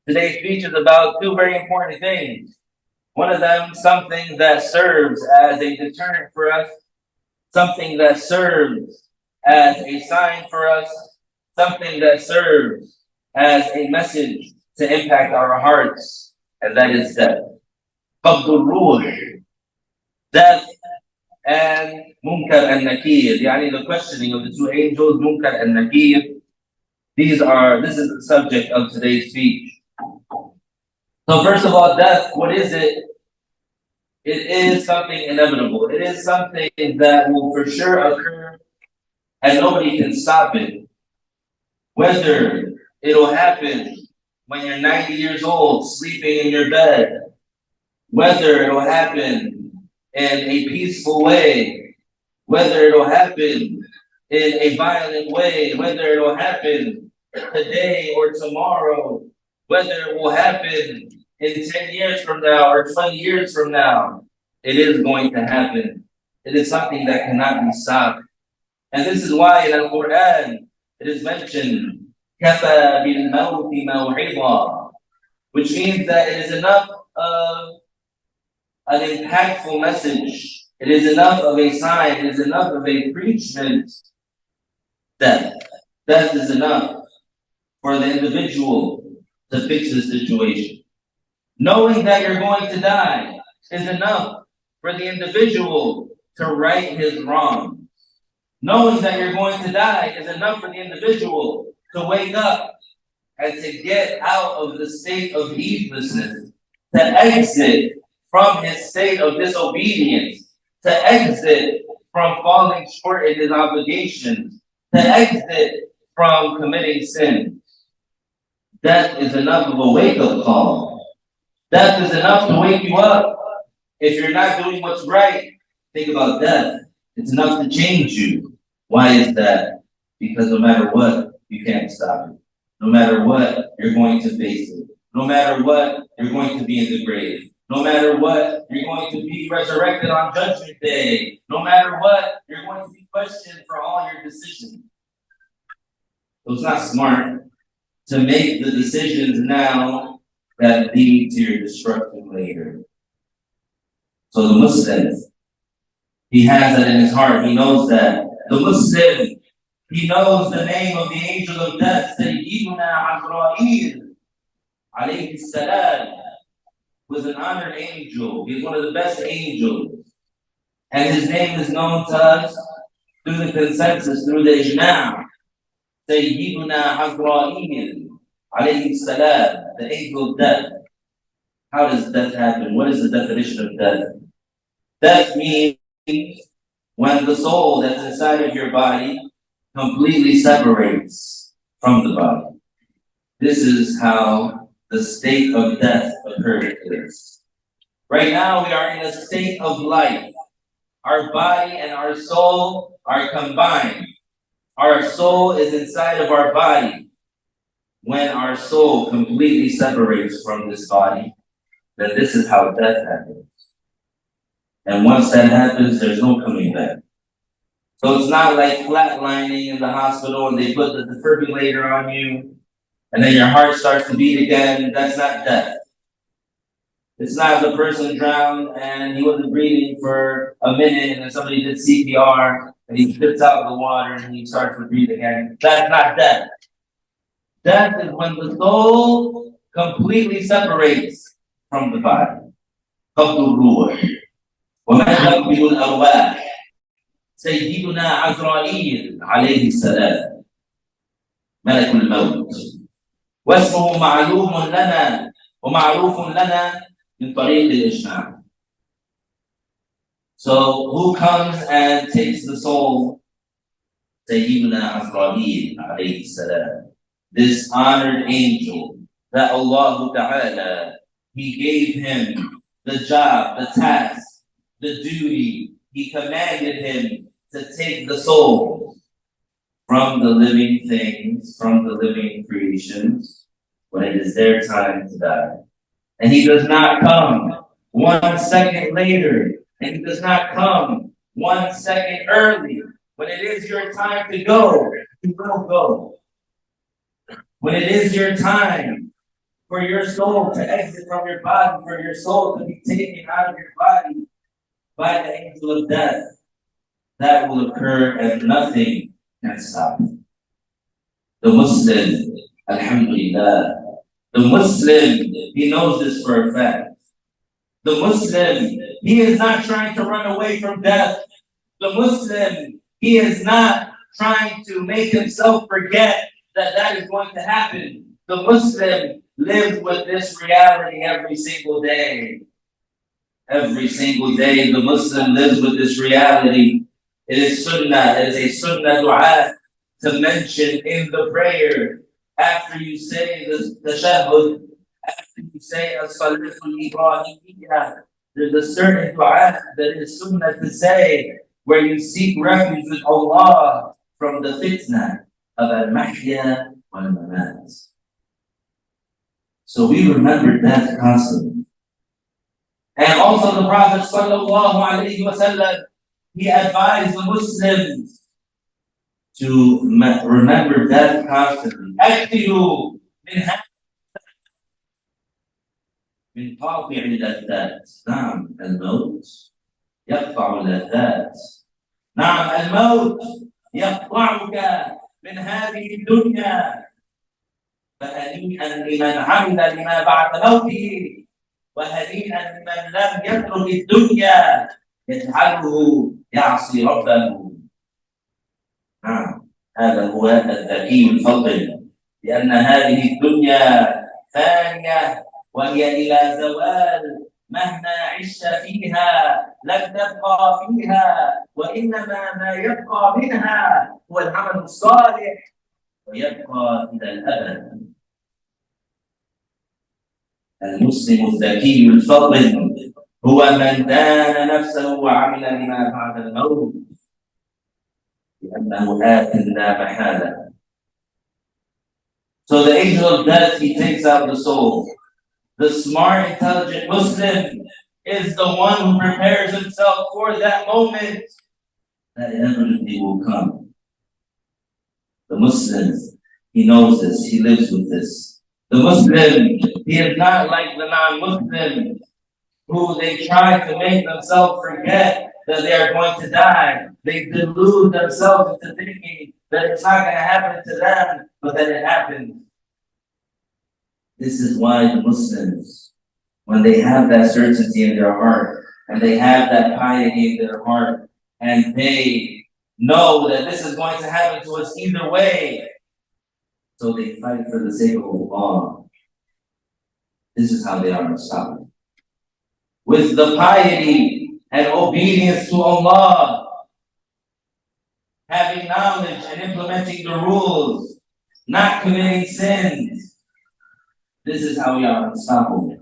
Today's speech is about two very important things. One of them, something that serves as a deterrent for us, something that serves as a sign for us, something that serves as a message to impact our hearts, and that is death. Qabdul Ruh, death and Munkar and Nakir. Yani the questioning of the two angels, Munkar and Nakir. This is the subject of today's speech. So first of all, death, what is it? It is something inevitable. It is something that will for sure occur and nobody can stop it. Whether it'll happen when you're 90 years old, sleeping in your bed, whether it'll happen in a peaceful way, whether it'll happen in a violent way, whether it'll happen today or tomorrow, whether it will happen in 10 years from now or 20 years from now, it is going to happen. It is something that cannot be stopped. And this is why in the Quran it is mentioned, كَفَى بِالْمَوْتِ مَوْعِظًا, which means that it is enough of an impactful message. It is enough of a sign. It is enough of a preachment. Death is enough for the individual to fix the situation. Knowing that you're going to die is enough for the individual to right his wrongs. Knowing that you're going to die is enough for the individual to wake up and to get out of the state of heedlessness, to exit from his state of disobedience, to exit from falling short in his obligations, to exit from committing sin. Death is enough of a wake-up call. Death is enough to wake you up. If you're not doing what's right, think about death. It's enough to change you. Why is that? Because no matter what, you can't stop it. No matter what, you're going to face it. No matter what, you're going to be in the grave. No matter what, you're going to be resurrected on Judgment Day. No matter what, you're going to be questioned for all your decisions. So it's not smart to make the decisions now that lead to your destruction later. So the Muslim, he has that in his heart. He knows that. The Muslim, he knows the name of the angel of death, Sayyiduna Azrael, alayhi salam, was an honored angel. He's one of the best angels. And his name is known to us through the consensus, through the ijma'. Sayyiduna Azrael, alayhi salam, the angel of death. How does death happen? What is the definition of death? Death means when the soul that's inside of your body completely separates from the body. This is how the state of death occurs. Right now, we are in a state of life. Our body and our soul are combined. Our soul is inside of our body. When our soul completely separates from this body, then this is how death happens. And once that happens, there's no coming back. So it's not like flatlining in the hospital and they put the defibrillator on you and then your heart starts to beat again. That's not death. It's not the person drowned and he wasn't breathing for a minute and then somebody did CPR and he spits out the water and he starts to breathe again. That's not death. Death is when the soul completely separates from the body. قبض الروح ومن يقبض الأرواح سيدنا عزرائيل عليه السلام ملك الموت واسمه معلوم لنا ومعروف لنا من طريق الإجماع. So who comes and takes the soul? Sayyidina Azrael alayhi salam. This honored angel that Allah Ta'ala, He gave him the job, the task, the duty. He commanded him to take the soul from the living things, from the living creations, when it is their time to die. And he does not come 1 second later, and he does not come 1 second early. When it is your time to go, you will go. When it is your time for your soul to exit from your body, for your soul to be taken out of your body by the angel of death, that will occur and nothing can stop it. The Muslim, alhamdulillah, the Muslim, he knows this for a fact. The Muslim, he is not trying to run away from death. The Muslim, he is not trying to make himself forget that that is going to happen. The Muslim lives with this reality every single day. Every single day, the Muslim lives with this reality. It is sunnah, it is a sunnah dua to mention in the prayer after you say the tashahhud, after you say as-salatul ibrahimiyya. There's a certain dua that is sunnah to say where you seek refuge with Allah from the fitna of al-mahya wal-mamat. So we remember that constantly. And also the Prophet sallallahu alaihi wasallam, he advised the Muslims to remember death constantly. أكثروا من قاطع اللذات. نعم الموت يقطع اللذات. نعم الموت يقطعك من هذه الدنيا. فهنيئا لمن عمل لما بعد موته، وهنيئا لمن لم يترك الدنيا يجعله يعصي ربه. نعم هذا هو الذكي الفضل، لأن هذه الدنيا فانية وهي إلى زوال، مهما عشت فيها لن تبقى فيها، وإنما ما يبقى منها هو العمل الصالح ويبقى إلى الأبد. المسلم الذكي الفضل هو من دان نفسه وعمل لما بعد الموت، لأنه آت لا محالة. So the angel of death, he takes out the soul. The smart, intelligent Muslim is the one who prepares himself for that moment that inevitably will come. The Muslim, he knows this, he lives with this. The Muslim, he is not like the non-Muslims who they try to make themselves forget that they are going to die. They delude themselves into thinking that it's not going to happen to them, but that it happens. This is why the Muslims, when they have that certainty in their heart, and they have that piety in their heart, and they know that this is going to happen to us either way, so they fight for the sake of Allah. This is how they are unstoppable. With the piety and obedience to Allah, having knowledge and implementing the rules, not committing sins, this is how we are unstoppable.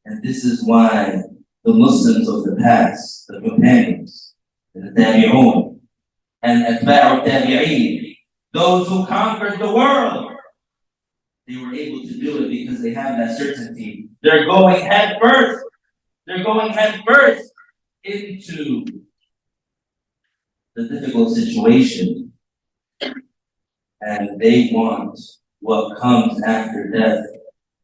And this is why the Muslims of the past, the companions, the Tabi'un, and Atba'u Tabi'een, those who conquered the world, they were able to do it because they have that certainty. They're going head first. They're going head first into the difficult situation. And they want what comes after death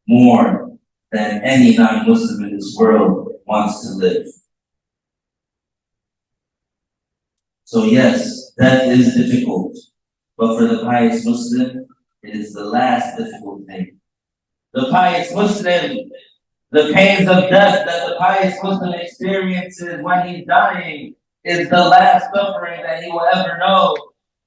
more than any non-Muslim in this world wants to live. So yes, death is difficult, but for the pious Muslim, it is the last difficult thing. The pious Muslim, the pains of death that the pious Muslim experiences when he's dying is the last suffering that he will ever know.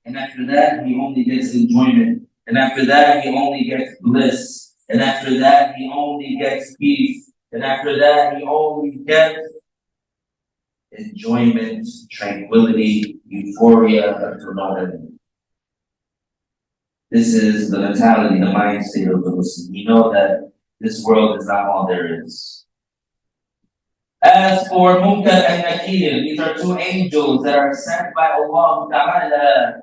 And after that, he only gets enjoyment. And after that, he only gets bliss. And after that, he only gets peace. And after that, he only gets enjoyment, tranquility, euphoria until no end. This is the mentality, the mind state of the Muslim. You know that this world is not all there is. As for Munkar and Nakir, these are two angels that are sent by Allah Ta'ala,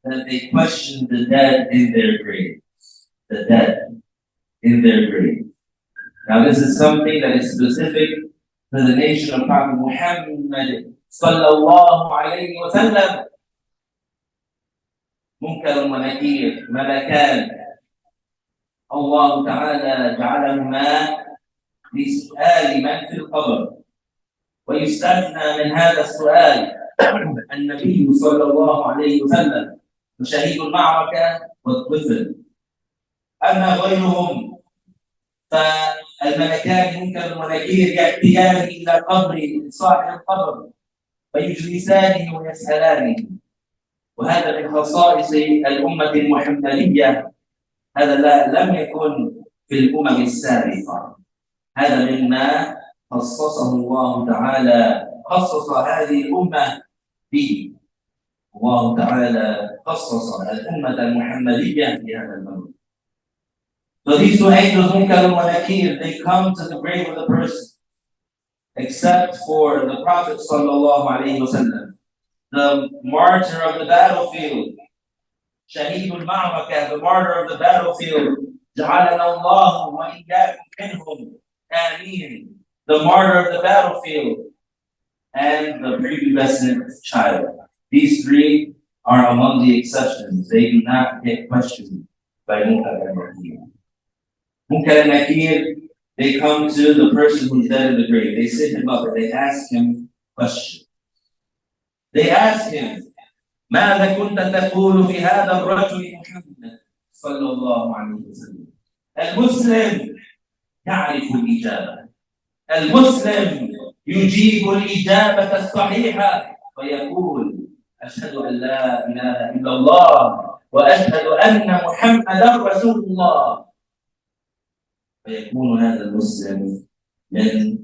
that they question the dead in their graves. The dead in their grave. Now this is something that is specific to the nation of Prophet Muhammad sallallahu alayhi wa sallam. Munkar wa Nakir, Malakan. الله تعالى جعلهما لسؤال من في القبر. ويستثنى من هذا السؤال النبي صلى الله عليه وسلم وشهيد المعركة والطفل. أما غيرهم فالملكان منكر ونكير يأتيان إلى قبر صاحب القبر فيجلسانه ويسألانه. وهذا من خصائص الأمة المحمدية، هذا لم يكن في الأمم السابقة، هذا مما خصصه الله تعالى، خصص هذه الأمة به. الله تعالى خصص الأمة المحمدية بهذا الأمر. So these two angels, Munkar and Nakir, they come to the grave of the person, except for the Prophet sallallahu alaihi wasallam, the martyr of the battlefield, Shaheed al-Ma'rakah, the martyr of the battlefield, جعلنا الله وإياكم منهم آمين, the martyr of the battlefield, and the prepubescent child. These three are among the exceptions. They do not get questioned by Munkar and Nakir. Munkar and Nakir, they come to the person who's dead in the grave. They sit him up and they ask him questions. They ask him, ماذا كنت تقول في هذا الرجل محمد صلى الله عليه وسلم؟ المسلم يعرف الإجابة. المسلم يجيب الإجابة الصحيحة ويقول أشهد أن لا إله إلا الله وأشهد أن محمدا رسول الله. فيكون هذا المسلم من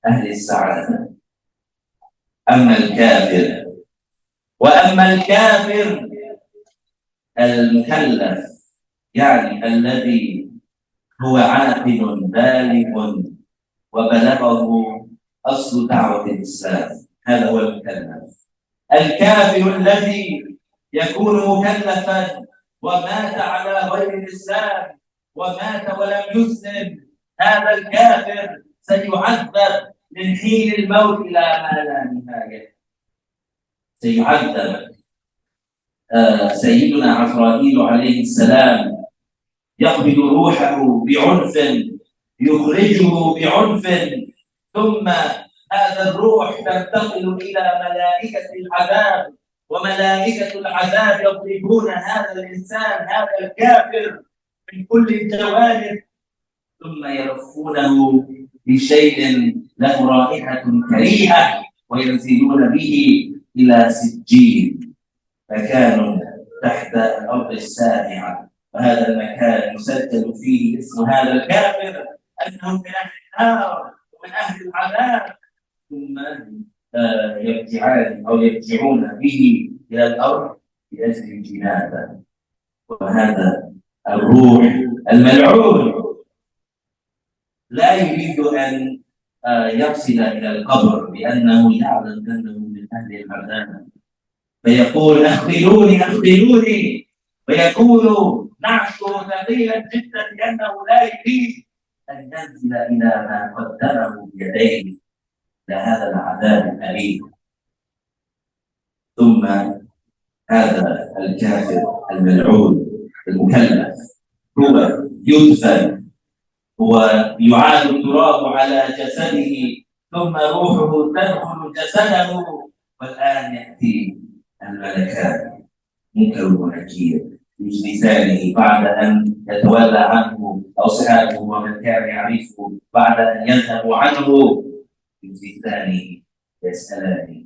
أهل السعادة. أما الكافر المكلف، يعني الذي هو عاقل بالغ وبلغه أصل دعوة الإسلام، هذا هو المكلف. الكافر الذي يكون مكلفا ومات على غير الإسلام ومات ولم يسلم، هذا الكافر سيعذب من حين الموت إلى ما لا نهاية. سيعذب. سيدنا عزرائيل عليه السلام يقبض روحه بعنف، يخرجه بعنف، ثم هذا الروح تنتقل إلى ملائكة العذاب، وملائكة العذاب يضربون هذا الإنسان، هذا الكافر، من كل الجوانب، ثم يرفونه بشيء له رائحة كريهة وينزلون به إلى سجين، مكان تحت الأرض السابعة. وهذا المكان يسجل فيه اسم هذا الكافر أنه من أهل النار ومن أهل العذاب، ثم يرجعون به إلى الأرض لأجل الجنازة. وهذا الروح الملعون لا يريد أن يصل إلى القبر لأنه يعلم أنه من أهل العذاب، فيقول أخبروني، ويقول نعشه ثقيلا جدا لأنه لا يريد أن ينزل إلى ما قدمه بيديه لهذا العذاب الأليم. ثم هذا الكافر الملعون المكلف هو يدفن ويعاد التراب على جسده، ثم روحه تدخل جسده، والآن يأتي الملكان منكر ونكير يجلسانه بعد أن يتولى عنه أصحابه ومن كان يعرفه، بعد أن يذهبوا عنه يجلسانه يسألانه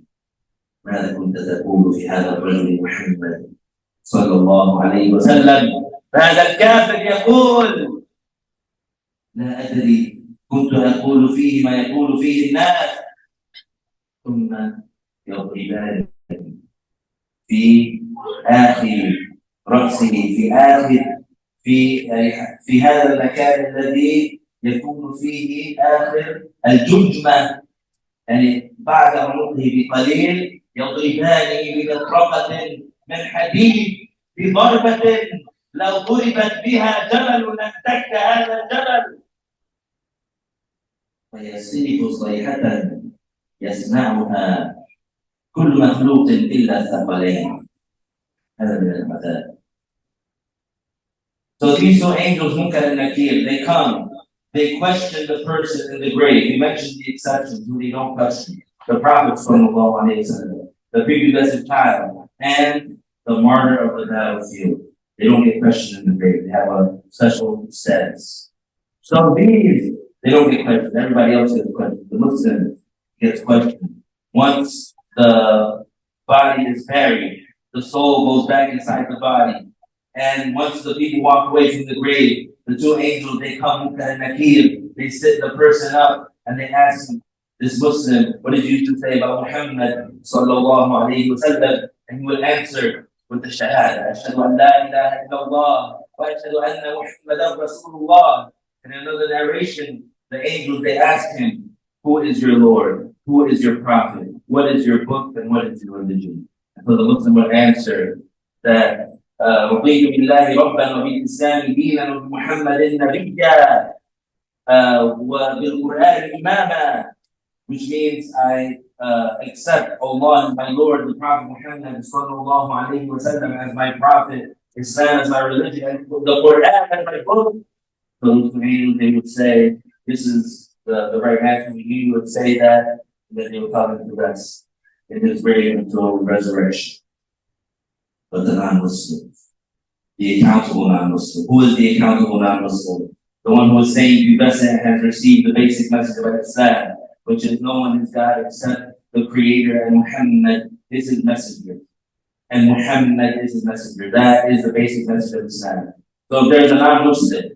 ماذا كنت تقول في هذا الرجل محمد صلى الله عليه وسلم؟ فهذا الكافر يقول لا أدري، كنت أقول فيه ما يقول فيه الناس. ثم يضربان في آخر رأسه، في هذا المكان الذي يكون فيه آخر الجمجمة، يعني بعد عنقه بقليل، يضربانه بمطرقة من حديد، بضربة لو ضربت بها جبل لانتك هذا الجبل. فيصرخ صيحة يسمعها كل مخلوق إلا الثقلين. هذا من العذاب. So So these two angels, Munkar and Nakir, they come. They question the person in the grave. We mentioned the exceptions who they don't question. The prophets from Allah, the prepubescent child, and the martyr of the battlefield. They don't get questioned in the grave. They have a special status. So these, they don't get questioned. Everybody else gets questioned. The Muslim gets questioned. Once the body is buried, the soul goes back inside the body. And once the people walk away from the grave, the two angels, they come and Nakir, they sit the person up and they ask him, this Muslim, what did you used to say about Muhammad sallallahu alayhi wa sallam? And he will answer with the shahada, Ashhadu an la ilaha illallah, wa ashhadu anna Muhammadan Rasulullah. And in another narration, the angels, they ask him, who is your Lord? Who is your prophet? What is your book and what is your religion? And so the Muslim will answer that رضيت بالله ربا وبالإسلام دينا وبمحمد نبيا وبالقرآن إماما, which means I accept Allah as my Lord, the Prophet Muhammad sallallahu alayhi wa sallam as my prophet, Islam as my religion, and the Quran as my book. So they would say, this is the right answer. We would say that, and then they would come to rest in his grave until resurrection. But the non-Muslims, the accountable non-Muslim. Who is the accountable non-Muslim? The one who is saying pubescent has received the basic message of Islam, which is no one is God except the Creator, and Muhammad is his messenger. And Muhammad is his messenger. That is the basic message of Islam. So if there's a non-Muslim,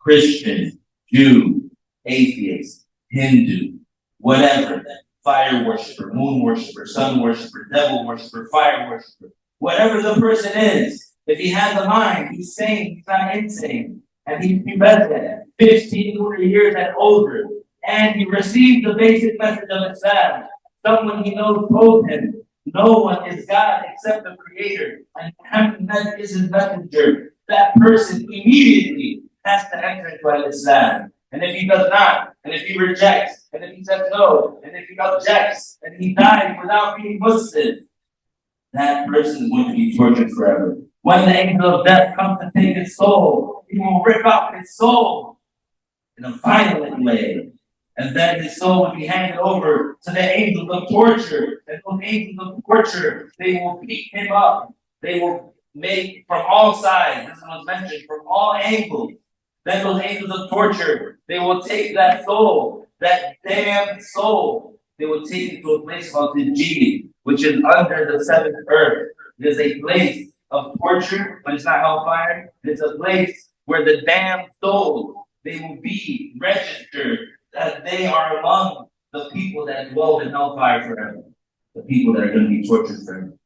Christian, Jew, atheist, Hindu, whatever, fire worshiper, moon worshiper, sun worshiper, devil worshiper, fire worshiper, whatever the person is, if he has a mind, he's sane, he's not insane, and he's pubescent, 15 years and older, and he received the basic message of Islam. Someone he knows told him, no one is God except the Creator, and Muhammad is his messenger. That person immediately has to enter into Islam. And if he does not, and if he rejects, and if he says no, and if he objects, and he dies without being Muslim, that person is going to be tortured forever. When the angel of death comes to take his soul, he will rip out his soul in a violent way. And then his soul will be handed over to the angels of torture. And those angels of torture, they will beat him up. They will make from all sides, this was mentioned, from all angles. Then those angels of torture, they will take that soul, that damned soul, they will take it to a place called Sijil, which is under the seventh earth. It is a place of torture, but it's not hellfire. It's a place where the damned souls, they will be registered that they are among the people that dwell in hellfire forever. The people that are going to be tortured forever.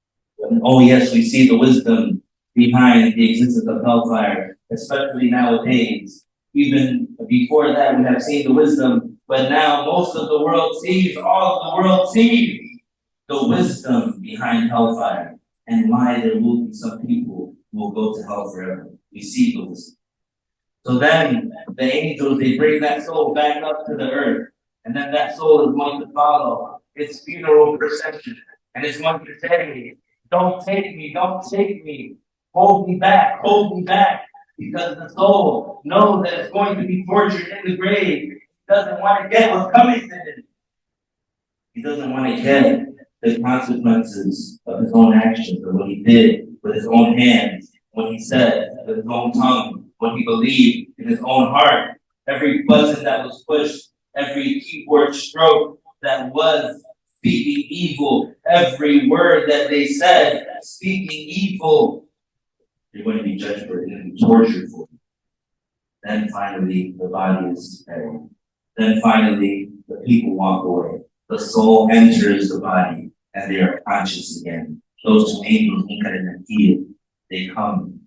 And oh yes, we see the wisdom behind the existence of hellfire, especially nowadays. Even before that, we have seen the wisdom, but now most of the world sees, all of the world sees the wisdom behind hellfire and why there will be some people who will go to hell forever. We see the wisdom. So then the angels, they bring that soul back up to the earth, and then that soul is going to follow its funeral procession, and it's going to say, don't take me, hold me back, because the soul knows that it's going to be tortured in the grave. He doesn't want to get what's coming to him. He doesn't want to get the consequences of his own actions, of what he did with his own hands, what he said with his own tongue, what he believed in his own heart. Every button that was pushed, every keyboard stroke that was speaking evil, every word that they said speaking evil, you're going to be judged for it, you're going to be tortured for it. Then finally, the body is buried. Then finally, the people walk away. The soul enters the body, and they are conscious again. Those two angels, they come.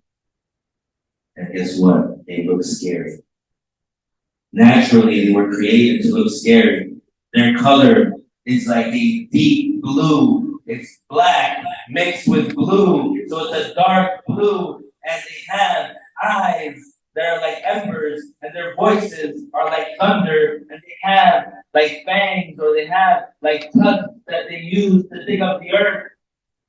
And guess what? They look scary. Naturally, they were created to look scary. Their color is like a deep blue. It's black mixed with blue. So it's a dark blue. And they have eyes that are like embers. And their voices are like thunder. And they have like fangs, or they have like tusks that they use to dig up the earth.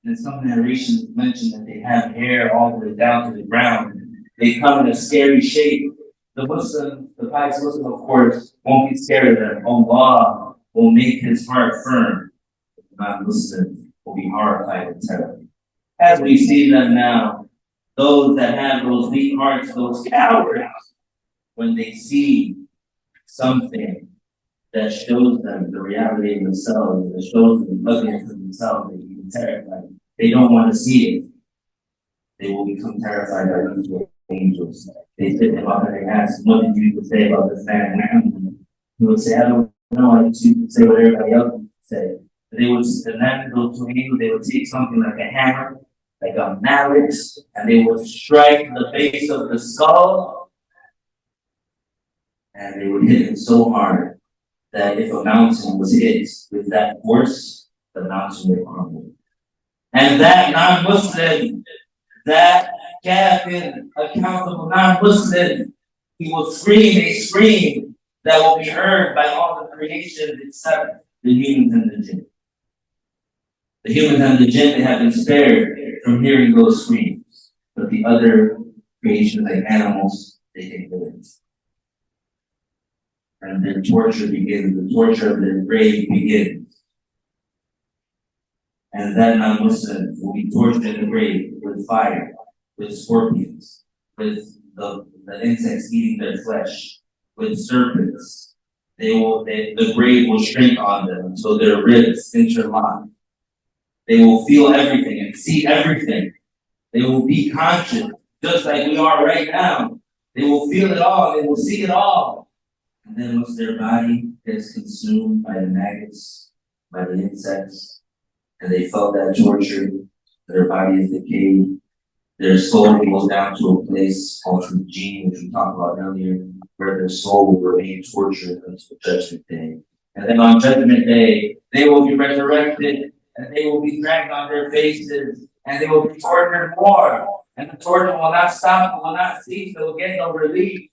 And some narrations mention that they have hair all the way down to the ground. They come in a scary shape. The Muslim, the pious Muslim, of course, won't be scared of them. Allah will make his heart firm. The non-Muslim will be horrified and terror. As we see them now, those that have those weak hearts, those cowards, when they see something that shows them the reality of themselves, that shows them the ugliness of themselves, they become terrified. They don't want to see it. They will become terrified by these angels. They sit them up and they ask, what did you say about this man? He would say, I don't know, I just used to say what everybody else would say. They would, and then those two angels, they would take something like a hammer, like a mallet, and they would strike the base of the skull, and they would hit him so hard that if a mountain was hit with that force, the mountain would crumble. And that non-Muslim, that kafir, accountable non-Muslim, he will scream a scream that will be heard by all the creations except the humans and the jinn. The humans and the jinn, they have been spared from hearing those screams. But the other creations, like animals, they can hear it. And their torture begins, the torture of their grave begins. And that non-Muslim will be tortured in the grave with fire, with scorpions, with the insects eating their flesh, with serpents. The grave will shrink on them until their ribs interlock. They will feel everything and see everything. They will be conscious, just like we are right now. They will feel it all. They will see it all. And then once their body gets consumed by the maggots, by the insects, and they felt that torture, their body is decayed, their soul goes down to a place called Jinn, which we talked about earlier, where their soul will remain tortured until Judgment Day. And then on Judgment Day, they will be resurrected, and they will be dragged on their faces, and they will be tortured more. And the torture will not stop, will not cease, they will get no relief.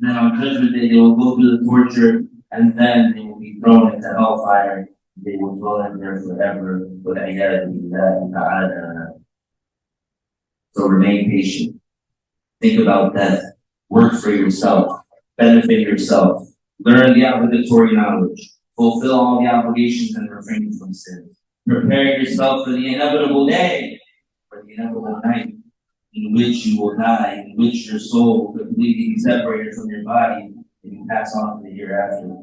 And then on Judgment Day, they will go through the torture, and then they will be thrown into hellfire. They will dwell in there forever. So remain patient. Think about death. Work for yourself. Benefit yourself. Learn the obligatory knowledge. Fulfill all the obligations and refrain from sin. Prepare yourself for the inevitable day, for the inevitable night, in which you will die, in which your soul will completely be separated from your body, and you pass on to the hereafter.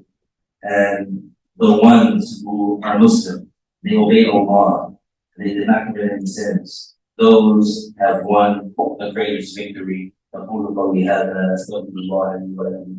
And the ones who are Muslim, they obey Allah, and they did not commit any sins. Those have won the greatest victory. أقول قولي هذا أستغفر الله لي ولكم